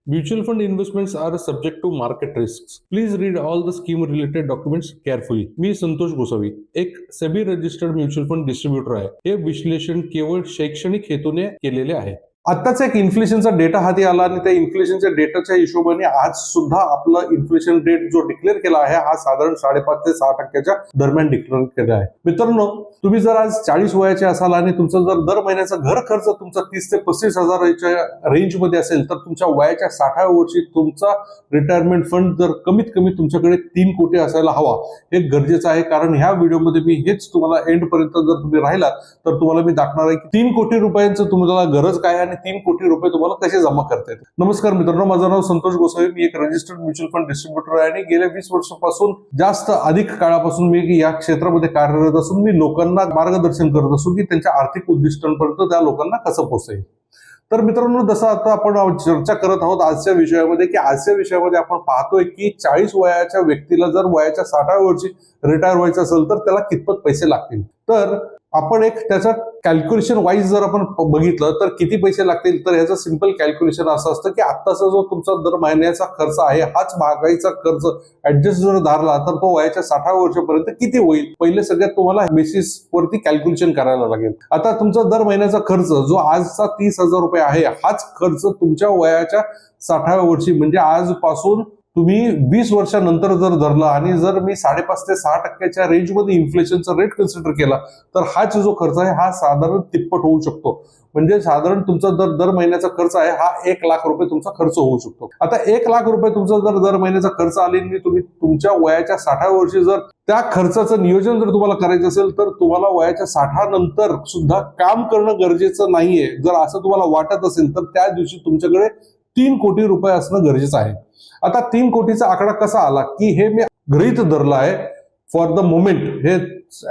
Mutual fund investments are subject to market risks. Please read all the scheme related documents carefully. मी संतोष गोसावी एक SEBI registered mutual fund distributor आहे. हे विश्लेषण केवळ शैक्षणिक हेतूने केलेले आहे. आत्ताच एक इन्फ्लेशनचा डेटा हाती आला आणि त्या इन्फ्लेशनच्या डेटाच्या हिशोबाने आज सुद्धा आपलं इन्फ्लेशन रेट जो डिक्लेअर केला आहे हा साधारण 5.5 ते 6% दरम्यान डिक्लेअर केला आहे. मित्रांनो, तुम्ही जर आज 40 वयाचे असाल आणि तुमचा जर दर महिन्याचा घर खर्च तुमचा 30 ते 35 हजाराच्या रेंज मध्ये असेल तर तुमच्या वयाच्या 60व्या वर्षी तुमचा रिटायरमेंट फंड जर कमीत कमी तुमच्याकडे 3 कोटी असायला हवा हे गरजेचं आहे. कारण ह्या व्हिडिओमध्ये मी हेच तुम्हाला एंड पर्यंत जर तुम्ही राहिला तर तुम्हाला मी दाखवणार आहे की 3 कोटी रुपयांचं तुम्हाला गरज काय आणि 3 कोटी रुपये तुम्हाला कसे जमा करता येतात. नमस्कार मित्रांनो, माझं नाव संतोष गोसावी. मी एक रजिस्टर्ड म्युच्युअल फंड डिस्ट्रीब्युटर आहे आणि गेल्या 20 वर्षापासून जास्त अधिक काळापासून मी या क्षेत्रामध्ये कार्यरत असून मी लोकांना मार्गदर्शन करत असू की त्यांच्या आर्थिक उद्दिष्टांपर्यंत त्या लोकांना कसं पोहोचेल. तर मित्रांनो, जसं आता आपण चर्चा करत आहोत आजच्या विषयामध्ये की आजच्या विषयामध्ये आपण पाहतोय की 40 वयाच्या व्यक्तीला जर वयाच्या 60व्या वर्षी रिटायर व्हायचं असेल तर त्याला कितपत पैसे लागतील. तर आपण एक त्याचा कॅल्क्युलेशन वाईज जर आपण बघितलं तर किती पैसे लागतील तर ह्याचं सिंपल कॅल्क्युलेशन असं असतं की आत्ताचा जो तुमचा दर महिन्याचा खर्च आहे हाच महागाईचा खर्च ऍडजस्ट जर धरला तर तो वयाच्या 60व्या वर्षापर्यंत किती होईल. पहिले सगळ्यात तुम्हाला बेसिस वरती कॅल्क्युलेशन करायला लागेल. आता तुमचा दर महिन्याचा खर्च जो आजचा 30,000 रुपये आहे हाच खर्च तुमच्या वयाच्या 60व्या वर्षी म्हणजे आजपासून तुम्ही 20 वर्षानंतर जर धरला आणि जर मी 5.5 ते 6% रेंजमध्ये इन्फ्लेशनचा रेट कन्सिडर केला तर हाच जो खर्च आहे हा साधारण तिप्पट होऊ शकतो. म्हणजे साधारण तुमचा दर महिन्याचा खर्च आहे हा 1 लाख रुपये तुमचा खर्च होऊ शकतो. आता 1 लाख रुपये तुमचा जर दर महिन्याचा खर्च आले आणि तुम्ही तुमच्या वयाच्या 60व्या वर्षी जर त्या खर्चाचं नियोजन जर तुम्हाला करायचं असेल तर तुम्हाला वयाच्या 60 नंतर सुद्धा काम करणं गरजेचं नाहीये. जर असं तुम्हाला वाटत असेल तर त्या दिवशी तुमच्याकडे 3 कोटी रुपये असणं गरजेचं आहे. आता 3 कोटीचा आकडा कसा आला की हे मी गृहीत धरला आहे फॉर द मोमेंट, हे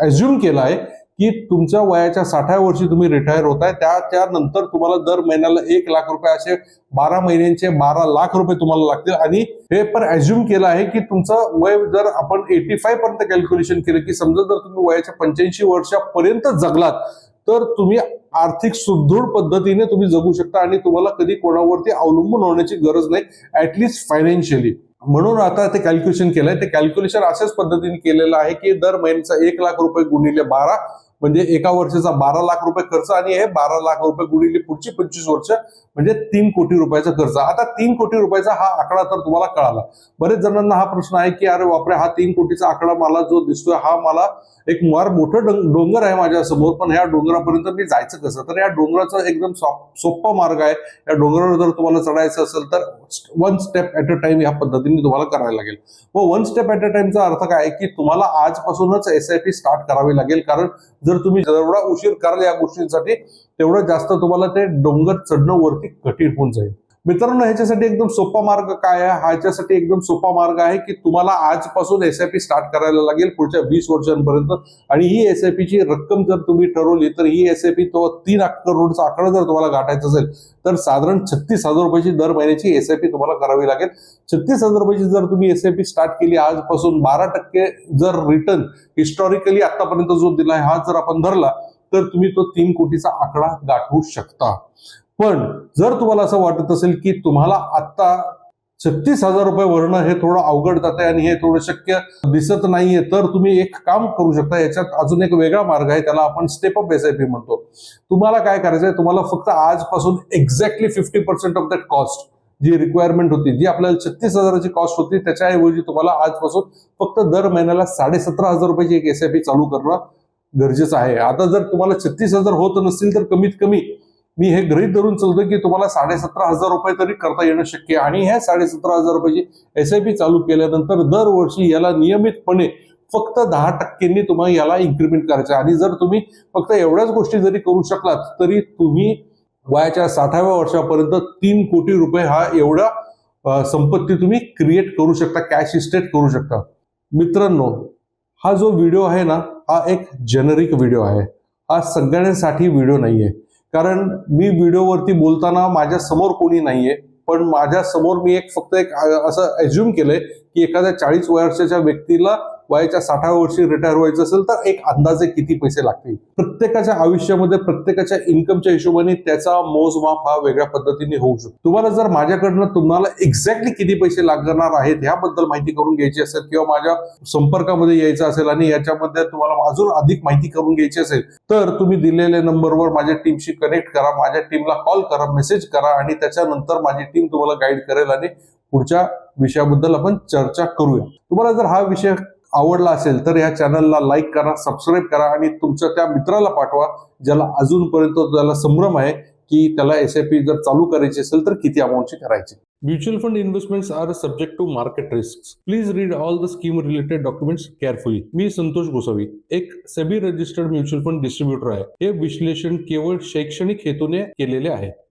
अज्युम केलं आहे की तुमच्या वयाच्या 60व्या वर्षी तुम्ही रिटायर होताय त्यानंतर तुम्हाला दर महिन्याला 1 लाख रुपये असे 12 महिन्यांचे 12 लाख रुपये तुम्हाला लागतील. आणि हे पण अज्युम केलं आहे की तुमचं वय जर आपण 85 पर्यंत कॅल्क्युलेशन केलं की समजा जर तुम्ही वयाच्या 85 वर्षापर्यंत जगलात तर तुम्ही आर्थिक सुदृढ पद्धतीने तुम्ही जगू शकता आणि तुम्हाला कधी कोणावरती अवलंबून होण्याची गरज नाही, ऍटलिस्ट फायनान्शियली. म्हणून आता ते कॅल्क्युलेशन केलंय. ते कॅल्क्युलेशन अशाच पद्धतीने केलेलं आहे की दर महिन्याचा 1 लाख रुपये गुणिले 12 म्हणजे एका वर्षाचा 12 लाख रुपये खर्च आणि हे 12 लाख रुपये गुणिले पुढची 25 वर्ष म्हणजे 3 कोटी रुपयाचा खर्च. आता 3 कोटी रुपयाचा हा आकडा तर तुम्हाला कळाला. बरेच जणांना हा प्रश्न आहे की अरे बापरे, हा 3 कोटीचा आकडा मला जो दिसतोय हा मला एक फार मोठं डोंगर आहे माझ्या समोर, पण ह्या डोंगरापर्यंत मी जायचं कसं. तर या डोंगराचा एकदम सोपा मार्ग आहे. या डोंगरावर जर तुम्हाला चढायचं असेल तर 1 स्टेप ॲट अ टाइम ह्या पद्धतीने तुम्हाला करायला लागेल. व 1 स्टेप ॲट अ टाइमचा अर्थ काय की तुम्हाला आजपासूनच SIP स्टार्ट करावी लागेल. कारण जर तुम्ही जेवढा उशीर कराल या गोष्टींसाठी तेवढं जास्त तुम्हाला ते डोंगर चढणं वरती कठीण होऊन जाईल. मित्रांनो, ह्याच्यासाठी एकदम सोपा मार्ग काय आहे, ह्याच्यासाठी एकदम सोपा मार्ग आहे की तुम्हाला आजपासून SIP स्टार्ट करायला लागेल पुढच्या 20 वर्षांपर्यंत. आणि ही SIP ची रक्कम जर तुम्ही ठरवली तर ही SIP तो 3 करोडचा आकडा जर तुम्हाला गाठायचा असेल तर साधारण 36,000 रुपयाची दर महिन्याची SIP तुम्हाला करावी लागेल. 36,000 रुपयाची जर तुम्ही SIP स्टार्ट केली आजपासून 12% जर रिटर्न हिस्टॉरिकली आतापर्यंत जो दिलाय हा जर आपण धरला तर तुम्ही तो 3 कोटीचा आकडा गाठवू शकता. पण जर तुम्हाला असं वाटत असेल की तुम्हाला आता 36,000 रुपये भरणं हे थोडं अवघड जात आहे आणि हे थोडं शक्य दिसत नाहीये तर तुम्ही एक काम करू शकता. याच्यात अजून एक वेगळा मार्ग आहे, त्याला आपण स्टेप अप SIP म्हणतो. तुम्हाला काय करायचंय, तुम्हाला फक्त आजपासून एक्झॅक्टली 50% ऑफ दॅट कॉस्ट जी रिक्वायरमेंट होती, जी आपल्याला 36,000ची कॉस्ट होती, त्याच्याऐवजी तुम्हाला आजपासून फक्त दर महिन्याला 17,500 रुपयाची एक SIP चालू करणं गरजेचं आहे. आता जर तुम्हाला 36,000 होत नसतील तर कमीत कमी मी हे गृहीत धरून चालतो की तुम्हाला 17,500 रुपये तरी करता येणं शक्य आहे. आणि ह्या 17,500 रुपयाची SIP चालू केल्यानंतर दरवर्षी याला नियमितपणे फक्त 10% तुम्हाला याला इन्क्रीमेंट करायचं. आणि जर तुम्ही फक्त एवढ्याच गोष्टी जरी करू शकलात तरी तुम्ही वयाच्या 60व्या वर्षापर्यंत 3 कोटी रुपये हा एवढा संपत्ती तुम्ही क्रिएट करू शकता, कॅश इस्टेट करू शकता. मित्रांनो, हा जो व्हिडिओ आहे ना हा एक जेनरिक व्हिडिओ आहे, हा सगळ्यांसाठी व्हिडिओ नाहीये. कारण मी व्हिडिओवरती बोलताना माझ्या समोर कोणी नाहीये, पण माझ्या समोर मी फक्त एक असं अज्युम केलंय की एखाद्या 40 वर्षाच्या व्यक्तीला वयाच्या 60व्या वर्षी रिटायर व्हायचं असेल तर एक अंदाजे किती पैसे लागतील. प्रत्येकाच्या आयुष्यामध्ये प्रत्येकाच्या इन्कमच्या हिशोबाने त्याचा मोजमाप हा वेगळ्या पद्धतीने होऊ शकतो. तुम्हाला जर माझ्याकडनं तुम्हाला एक्झॅक्टली किती पैसे लागणार आहेत ह्याबद्दल माहिती करून घ्यायची असेल किंवा माझ्या संपर्कामध्ये यायचं असेल आणि याच्यामध्ये तुम्हाला अजून अधिक माहिती करून घ्यायची असेल तर तुम्ही दिलेल्या नंबरवर माझ्या टीमशी कनेक्ट करा, माझ्या टीमला कॉल करा, मेसेज करा आणि त्याच्यानंतर माझी टीम तुम्हाला गाईड करेल आणि पुढच्या विषयाबद्दल आपण चर्चा करूया. तुम्हाला जर हा विषय आवडला असेल तर या चॅनलला लाईक करा, सबस्क्राईब करा आणि तुमच्या त्या मित्राला पाठवा ज्याला अजूनपर्यंत त्याला संभ्रम आहे की त्याला SIP जर चालू करायची असेल तर किती अमाऊंटची करायची. Mutual fund investments are subject to market risk. Please read all the scheme related documents carefully. मी संतोष गोसावी एक SEBI registered mutual fund distributor आहे. हे विश्लेषण केवळ शैक्षणिक हेतूने केलेले आहे.